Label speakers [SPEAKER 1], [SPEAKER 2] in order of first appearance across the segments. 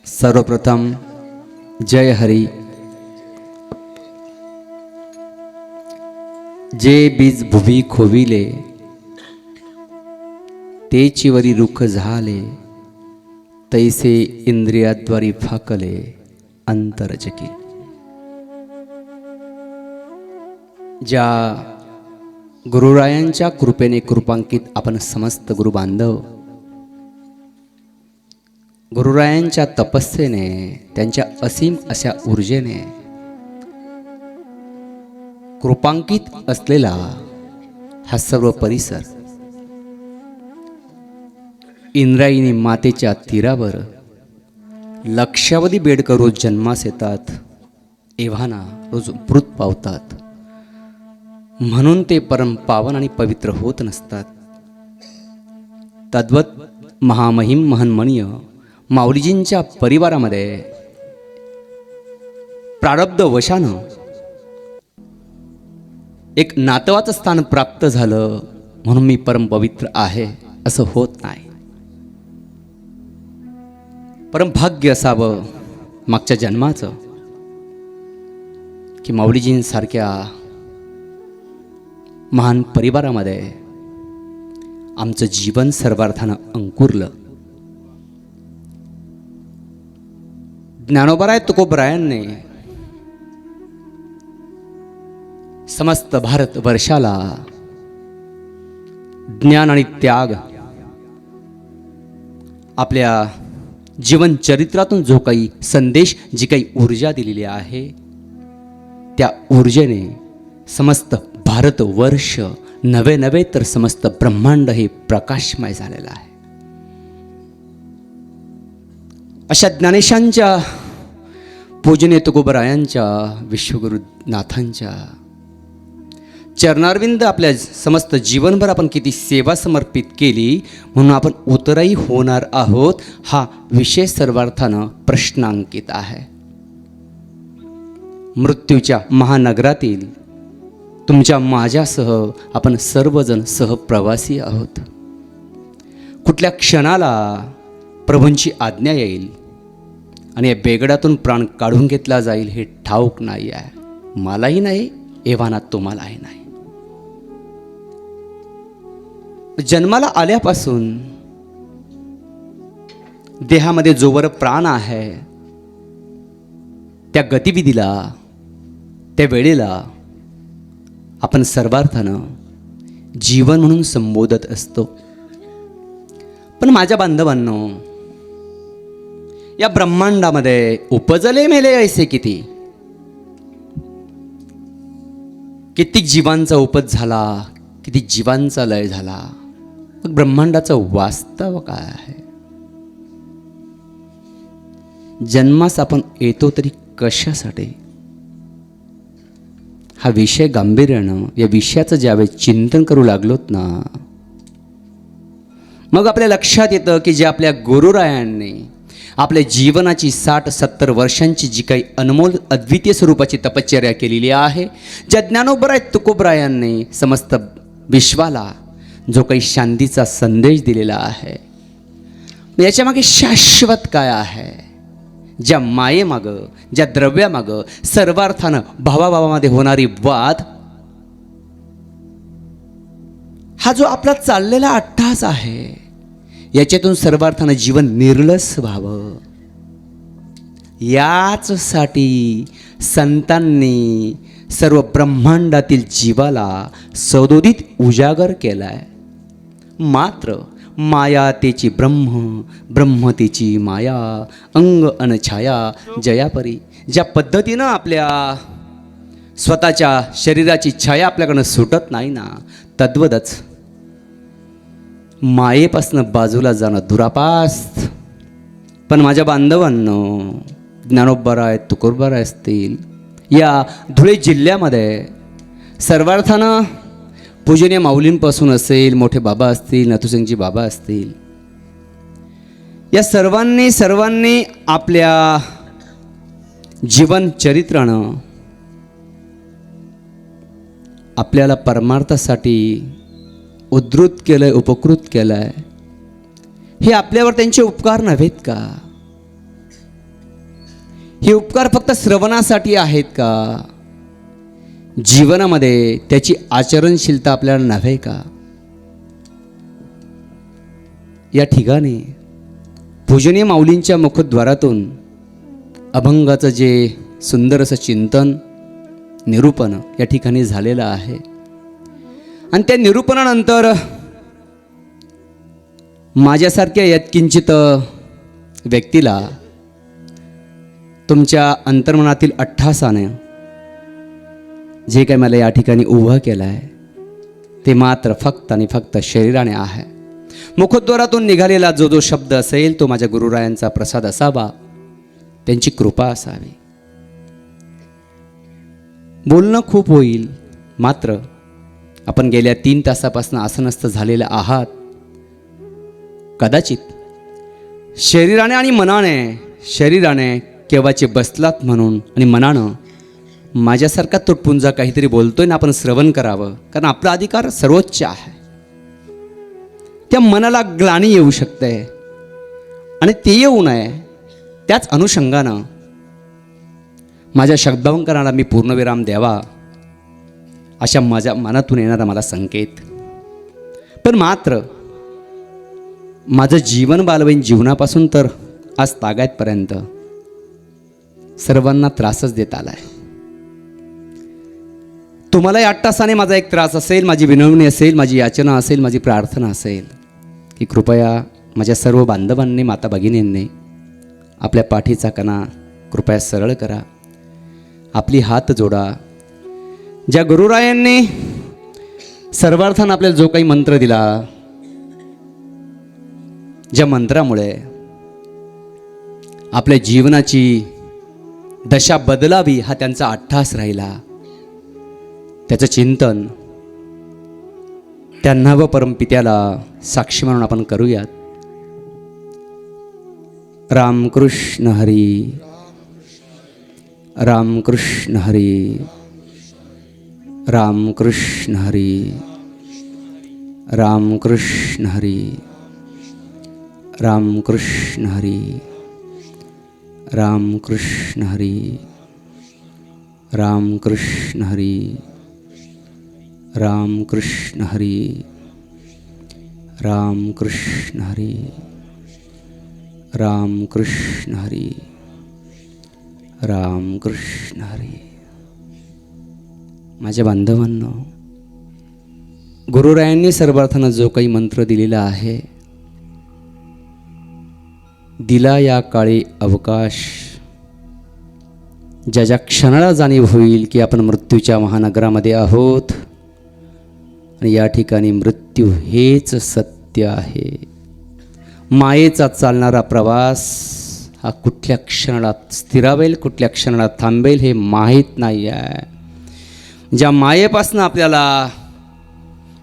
[SPEAKER 1] सर्वप्रथम जय हरी. जे बीज भुवी खोविले तेची वरी रुख झाले, तैसे इंद्रियाद्वारी फाकले अंतरजकी. ज्या गुरुरायांच्या कृपेने कृपांकित आपण समस्त गुरु बांधव, गुरुरायांच्या तपस्येने, त्यांच्या असीम अशा ऊर्जेने कृपांकित असलेला हा सर्व परिसर इंद्रायणी मातेच्या तीरावर लक्षावधी बेडकर रोज जन्मास येतात, एव्हाना रोज मृत पावतात, म्हणून ते परम पावन आणि पवित्र होत नसतात. तद्वत महामहिम महन्मनीय माऊलीजींच्या परिवारामध्ये प्रारब्ध वशानं एक नातवाचं स्थान प्राप्त झालं म्हणून मी परम पवित्र आहे असं होत नाही. परम भाग्य असावं मागच्या जन्माचं की माऊलीजींसारख्या महान परिवारामध्ये आमचं जीवन सर्वार्थानं अंकुरलं. ज्ञानोबाराय तुकोबरायांनी समस्त भारत वर्षाला ज्ञान आणि त्याग आपल्या जीवन चरित्रातून जो काही संदेश, जी काही ऊर्जा दिलेली आहे, त्या ऊर्जेने समस्त भारतवर्ष नवे नवे तर समस्त ब्रह्मांड हे प्रकाशमय झालेलं आहे. अशा ज्ञानेशांच्या, पूजनीय तुकोबरायांच्या, विश्वगुरुनाथांच्या चरणारविंद आपल्या समस्त जीवनभर आपण किती सेवा समर्पित केली म्हणून आपण उतरही होणार आहोत, हा विषय सर्वार्थानं प्रश्नांकित आहे. मृत्यूच्या महानगरातील तुमच्या माझ्यासह आपण सर्वजण सहप्रवासी आहोत. कुठल्या क्षणाला प्रभूंची आज्ञा येईल आणि या बेगडातून प्राण काढून घेतला जाईल हे ठाऊक नाही आहे. मलाही नाही, एव्हाना तुम्हालाही नाही. जन्माला आल्यापासून देहामध्ये जोवर प्राण आहे त्या गतिविधीला, त्या वेळेला आपण सर्वार्थानं जीवन म्हणून संबोधत असतो. पण माझ्या बांधवांनो, या ब्रह्मांडामध्ये उपजले मेले ऐसे किती, किती जीवांचा उपज झाला, किती जीवांचा लय झाला. मग ब्रह्मांडाचं वास्तव काय आहे? जन्मास आपण येतो तरी कशासाठी? हा विषय गांभीर्यानं, या विषयाचं ज्यावेळेस चिंतन करू लागलोत ना, मग आपल्या लक्षात येतं की जे आपल्या गुरुरायांनी आपल्या जीवनाची 60-70 वर्षांची जी काही अनमोल अद्वितीय स्वरूपाची तपश्चर्या केलेली आहे, ज्या ज्ञानोबराय तुकोबरायांनी समस्त विश्वाला जो काही शांतीचा संदेश दिलेला आहे, याच्यामागे शाश्वत काय आहे? ज्या मायेमागं, ज्या द्रव्यामागं सर्वार्थानं भावाभावामध्ये होणारी वाद, हा जो आपला चाललेला अट्टहास आहे, याच्यातून सर्वार्थानं जीवन निर्लस व्हावं, याचसाठी संतांनी सर्व ब्रह्मांडातील जीवाला सदोदित उजागर केलाय. मात्र माया तेची ब्रह्म, ब्रह्म तेची माया, अंग अनछाया जयापरी. ज्या पद्धतीनं आपल्या स्वतःच्या शरीराची छाया आपल्याकडनं सुटत नाही ना, तद्वतच मायेपासनं बाजूला जाणं दुरापास्त. पण माझ्या बांधवांनो, ज्ञानोबराय तुकोबराय असतील, या धुळे जिल्ह्यामध्ये सर्वार्थानं पूजनीय माऊलींपासून असेल, मोठे बाबा असतील, नाथूसिंगजी बाबा असतील, या सर्वांनी आपल्या जीवन चरित्रानं आपल्याला परमार्थासाठी उद्धृत केलंय, उपकृत केलंय, हे आपल्यावर त्यांचे उपकार नव्हेत का? हे उपकार फक्त श्रवणासाठी आहेत का? जीवनामध्ये त्याची आचरणशीलता आपल्याला नव्हे का? या ठिकाणी पूजनीय माऊलींच्या मुखद्वारातून अभंगाचं जे सुंदर असं चिंतन, निरूपण या ठिकाणी झालेलं आहे. आणि त्या निरूपणानंतर माझ्यासारख्या यत्किंचित व्यक्तीला तुमच्या अंतर्मनातील अट्टहासाने जे काही मला या ठिकाणी उभं केलं आहे ते मात्र फक्त आणि फक्त शरीराने आहे. मुखद्वारातून निघालेला जो जो शब्द असेल तो माझ्या गुरुरायांचा प्रसाद असावा, त्यांची कृपा असावी. बोलणं खूप होईल, मात्र आपण गेल्या 3 तासापासून आसनस्थ झालेले आहात. कदाचित शरीराने आणि मनाने, शरीराने केव्हाचे बसलात म्हणून आणि मनानं माझ्यासारखा तुटपुंजा काहीतरी बोलतोय ना, आपण श्रवण करावं, कारण आपला अधिकार सर्वोच्च आहे. त्या मनाला ग्लानी येऊ शकते आणि ते येऊ नये त्याच अनुषंगानं माझ्या शब्दांकनाला मी पूर्णविराम द्यावा अशा माझ्या मनातून येणारा मला संकेत. पण मात्र माझं जीवन बालवयीन जीवनापासून तर आज तागायतपर्यंत सर्वांना त्रासच देत आलाय. तुम्हालाही 8 तासाने माझा एक त्रास असेल, माझी विनवणी असेल, माझी याचना असेल, माझी प्रार्थना असेल की कृपया माझ्या सर्व बांधवांनी, माता भगिनींनी आपल्या पाठीचा कणा कृपया सरळ करा, आपली हात जोडा. ज्या गुरुरायांनी सर्वार्थानं आपल्याला जो काही मंत्र दिला, ज्या मंत्रामुळे आपल्या जीवनाची दशा बदलावी हा त्यांचा अट्टहास राहिला, त्याचं चिंतन त्यांना व परमपित्याला साक्षी म्हणून आपण करूयात. रामकृष्ण हरी, रामकृष्ण हरी, रामकृष्ण हरी, रामकृष्ण हरी, रामकृष्ण हरी, रामकृष्ण हरी, रामकृष्ण हरी, रामकृष्ण हरी, रामकृष्ण हरी, रामकृष्ण हरी, रामकृष्ण हरी. माझ्या बांधवांनो, गुरुरायांनी सर्वार्थानं जो काही मंत्र दिलेला आहे, दिला या काळी अवकाश, ज्या ज्या क्षणाला जाणीव होईल की आपण मृत्यूच्या महानगरामध्ये आहोत आणि या ठिकाणी मृत्यू हेच सत्य आहे. मायेचा चालणारा प्रवास हा कुठल्या क्षणाला स्थिरावेल, कुठल्या क्षणाला थांबेल हे माहीत नाही आहे. ज्या मायेपासून आपल्याला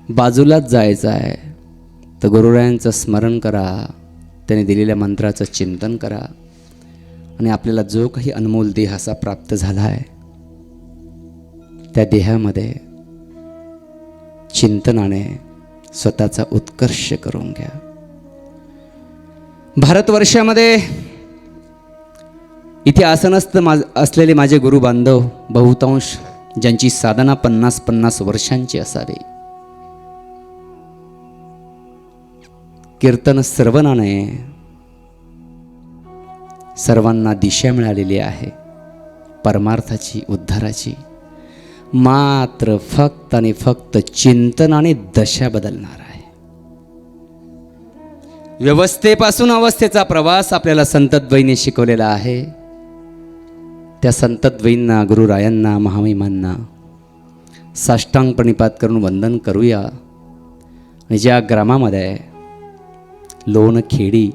[SPEAKER 1] बाजूलाच जायचं आहे, तर गुरुरायांचं स्मरण करा, त्याने दिलेल्या मंत्राचं चिंतन करा आणि आपल्याला जो काही अनमोल देह असा प्राप्त झाला आहे त्या देहामध्ये चिंतनाने स्वतःचा उत्कर्ष करून घ्या. भारतवर्षामध्ये इथे आसनस्थ असलेले माझे गुरु बांधव बहुतांश ज्यांची साधना 50-50 वर्षांची असावी, कीर्तन श्रवणाने सर्वांना दिशा मिळालेली आहे परमार्थाची, उद्धाराची. मात्र फक्त आणि फक्त चिंतनाने दशा बदलणार आहे. व्यवस्थेपासून अवस्थेचा प्रवास आपल्याला संतद्वयीने शिकवलेला आहे. त्या संतद्वयींना, गुरुरायांना, महामहिमांना साष्टांग प्रणिपात करून वंदन करूया. आणि ज्या ग्रामामध्ये लोणखेडी,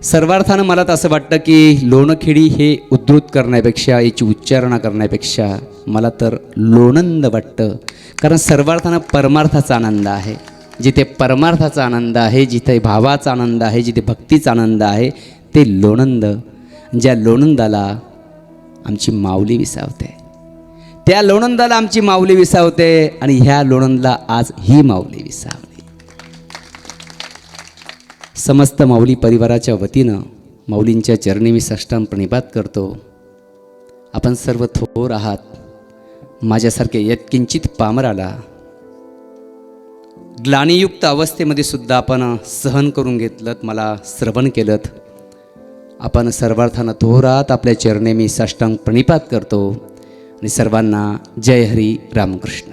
[SPEAKER 1] सर्वार्थानं मला तर असं वाटतं की लोणखेडी हे उद्धृत करण्यापेक्षा, याची उच्चारणा करण्यापेक्षा मला तर लोणंद वाटतं. कारण सर्वार्थानं परमार्थाचा आनंद आहे. जिथे परमार्थाचा आनंद आहे, जिथे भावाचा आनंद आहे, जिथे भक्तीचा आनंद आहे, ते लोणंद. ज्या लोणंदाला आमची माऊली विसावते, त्या लोणंदाला आमची माऊली विसावते आणि ह्या लोणंदला आज ही माऊली विसावली. समस्त माऊली परिवाराच्या वतीनं माऊलींच्या चरणी मी साष्टांग प्रणिपात करतो. आपण सर्व थोर आहात. माझ्यासारखे यत्किंचित पामराला ग्लानीयुक्त अवस्थेमध्ये सुद्धा आपण सहन करून घेतलं, मला श्रवण केलं. आपण सर्वार्थानं थोर आहात. आपल्या चरणी मी साष्टांग प्रणिपात करतो आणि सर्वांना जय हरी रामकृष्ण.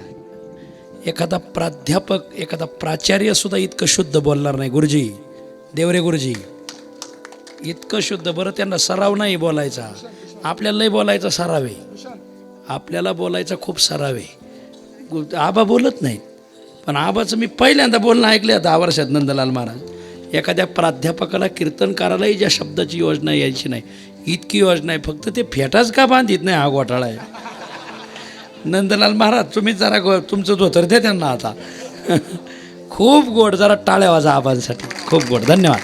[SPEAKER 2] एखादा प्राध्यापक, एखादा प्राचार्य सुद्धा इतकं शुद्ध बोलणार नाही. गुरुजी, देवरे गुरुजी इतकं शुद्ध. बरं, त्यांना सराव नाही बोलायचा, आपल्यालाही बोलायचा सराव आहे. आपल्याला बोलायचा खूप सराव आहे. आबा बोलत नाहीत, पण आबाचं मी पहिल्यांदा बोलणं ऐकलं 10 वर्षात नंदलाल महाराज. एखाद्या प्राध्यापकाला, कीर्तनकारालाही ज्या शब्दाची योजना यायची नाही, इतकी योजना आहे. फक्त ते फेटाच का बांधित नाही, हा घोटाळा आहे. नंदलाल महाराज तुम्ही जरा तुमचं धोतर द्या त्यांना आता. खूप गोड. जरा टाळ्या वाजा आबांसाठी. खूप गोड. धन्यवाद.